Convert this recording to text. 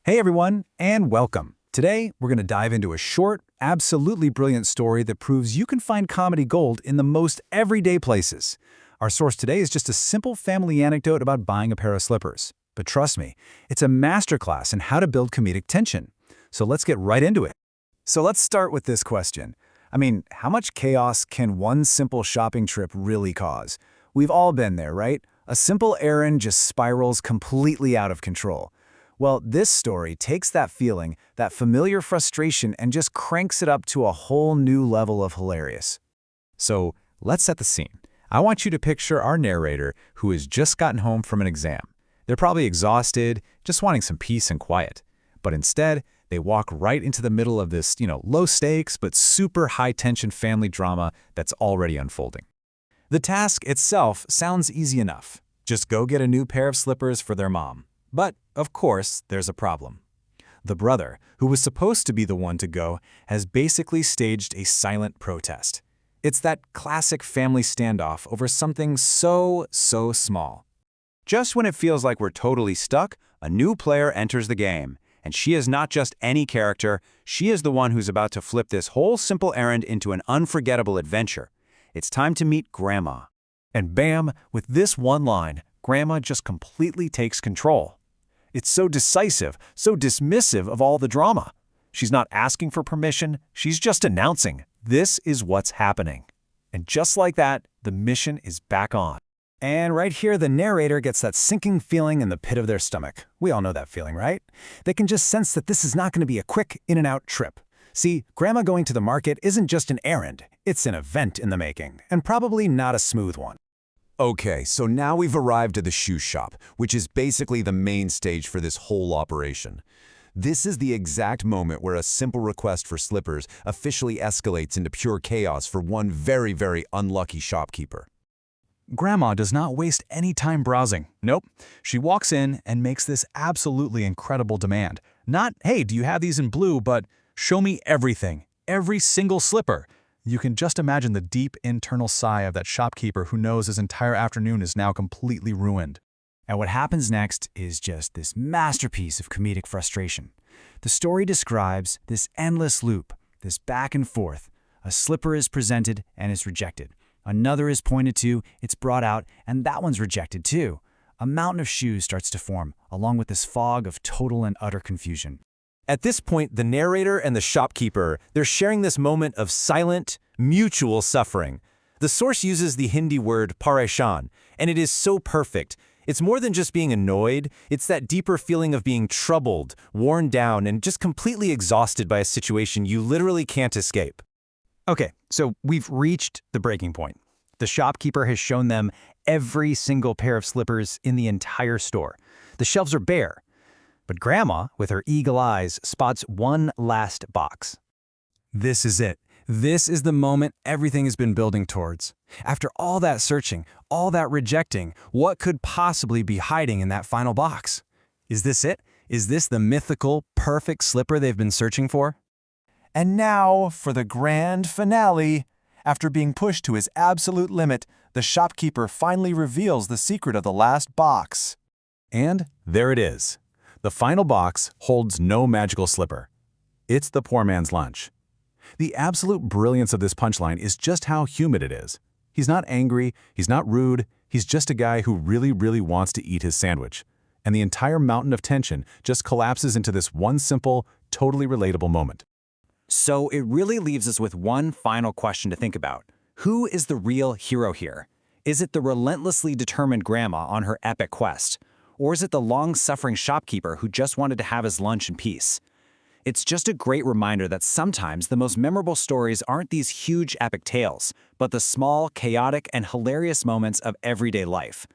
Hey everyone, and welcome. Today, we're going to dive into a short, absolutely brilliant story that proves you can find comedy gold in the most everyday places. Our source today is just a simple family anecdote about buying a pair of slippers. But trust me, it's a masterclass in how to build comedic tension. So let's get right into it. So let's start with this question. How much chaos can one simple shopping trip really cause? We've all been there, right? A simple errand just spirals completely out of control. Well, this story takes that feeling, that familiar frustration, and just cranks it up to a whole new level of hilarious. So, let's set the scene. I want you to picture our narrator who has just gotten home from an exam. They're probably exhausted, just wanting some peace and quiet. But instead, they walk right into the middle of this, low stakes but super high tension family drama that's already unfolding. The task itself sounds easy enough. Just go get a new pair of slippers for their mom. But, of course, there's a problem. The brother, who was supposed to be the one to go, has basically staged a silent protest. It's that classic family standoff over something so small. Just when it feels like we're totally stuck, a new player enters the game. And she is not just any character, she is the one who's about to flip this whole simple errand into an unforgettable adventure. It's time to meet Grandma. And bam, with this one line, Grandma just completely takes control. It's so decisive, so dismissive of all the drama. She's not asking for permission, she's just announcing, this is what's happening. And just like that, the mission is back on. And right here, the narrator gets that sinking feeling in the pit of their stomach. We all know that feeling, right? They can just sense that this is not going to be a quick in-and-out trip. See, Grandma going to the market isn't just an errand, it's an event in the making, and probably not a smooth one. Okay, so now we've arrived at the shoe shop, which is basically the main stage for this whole operation. This is the exact moment where a simple request for slippers officially escalates into pure chaos for one very unlucky shopkeeper. Grandma does not waste any time browsing. Nope. She walks in and makes this absolutely incredible demand. Not, hey, do you have these in blue, but show me everything, every single slipper. You can just imagine the deep internal sigh of that shopkeeper who knows his entire afternoon is now completely ruined. And what happens next is just this masterpiece of comedic frustration. The story describes this endless loop, this back and forth. A slipper is presented and is rejected. Another is pointed to, it's brought out, and that one's rejected too. A mountain of shoes starts to form, along with this fog of total and utter confusion. At this point, the narrator and the shopkeeper, they're sharing this moment of silent, mutual suffering. The source uses the Hindi word pareshan, and it is so perfect. It's more than just being annoyed, it's that deeper feeling of being troubled, worn down, and just completely exhausted by a situation you literally can't escape. Okay, so we've reached the breaking point. The shopkeeper has shown them every single pair of slippers in the entire store. The shelves are bare. But Grandma, with her eagle eyes, spots one last box. This is it. This is the moment everything has been building towards. After all that searching, all that rejecting, what could possibly be hiding in that final box? Is this it? Is this the mythical, perfect slipper they've been searching for? And now for the grand finale. After being pushed to his absolute limit, the shopkeeper finally reveals the secret of the last box. And there it is. The final box holds no magical slipper. It's the poor man's lunch. The absolute brilliance of this punchline is just how human it is. He's not angry, he's not rude, he's just a guy who really wants to eat his sandwich. And the entire mountain of tension just collapses into this one simple, totally relatable moment. So it really leaves us with one final question to think about. Who is the real hero here? Is it the relentlessly determined Grandma on her epic quest? Or is it the long-suffering shopkeeper who just wanted to have his lunch in peace? It's just a great reminder that sometimes the most memorable stories aren't these huge epic tales, but the small, chaotic, and hilarious moments of everyday life.